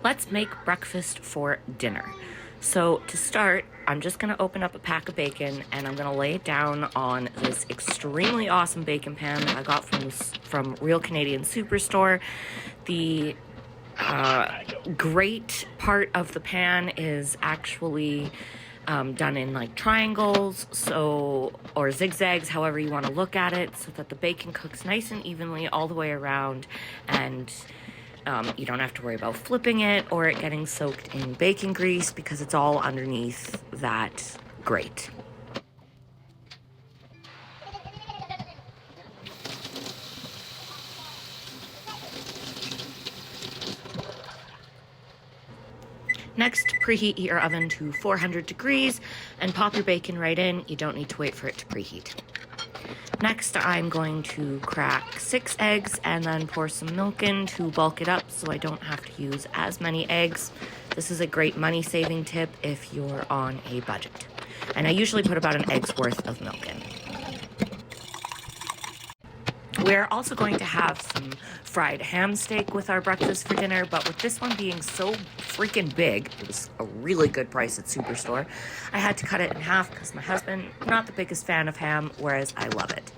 Let's make breakfast for dinner. So to start, I'm just gonna open up a pack of bacon and I'm gonna lay it down on this extremely awesome bacon pan that I got from Real Canadian Superstore. The great part of the pan is actually done in like triangles, or zigzags, however you want to look at it, so that the bacon cooks nice and evenly all the way around, and you don't have to worry about flipping it or it getting soaked in bacon grease because it's all underneath that grate. Next, preheat your oven to 400 degrees and pop your bacon right in. You don't need to wait for it to preheat. Next, I'm going to crack 6 eggs and then pour some milk in to bulk it up so I don't have to use as many eggs. This is a great money-saving tip if you're on a budget. And I usually put about an egg's worth of milk in. We're also going to have some fried ham steak with our breakfast for dinner, but with this one being so freaking big, it was a really good price at Superstore, I had to cut it in half because my husband, not the biggest fan of ham, whereas I love it.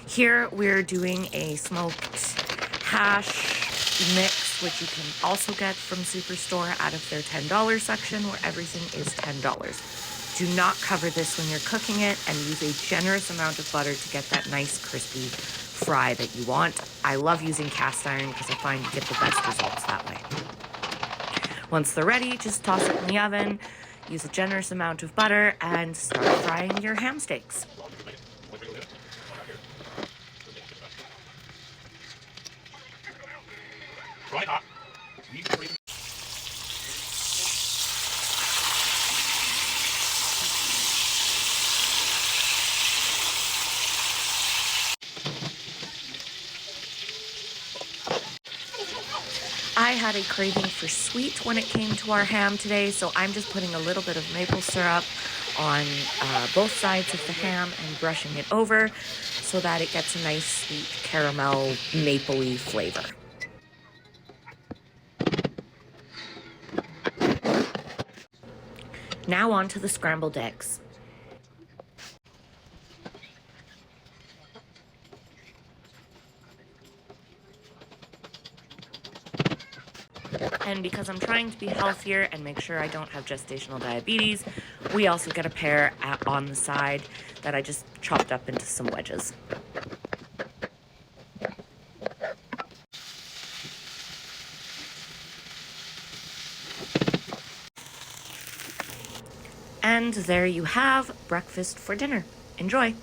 Here we're doing a smoked hash mix, which you can also get from Superstore out of their $10 section where everything is $10. Do not cover this when you're cooking it and use a generous amount of butter to get that nice crispy fry that you want. I love using cast iron because I find you get the best results that way. Once they're ready, just toss it in the oven, use a generous amount of butter, and start frying your ham steaks. I had a craving for sweet when it came to our ham today, so I'm just putting a little bit of maple syrup on both sides of the ham and brushing it over so that it gets a nice sweet caramel mapley flavor. Now on to the scrambled eggs. And because I'm trying to be healthier and make sure I don't have gestational diabetes, we also get a pear on the side that I just chopped up into some wedges. And there you have breakfast for dinner. Enjoy!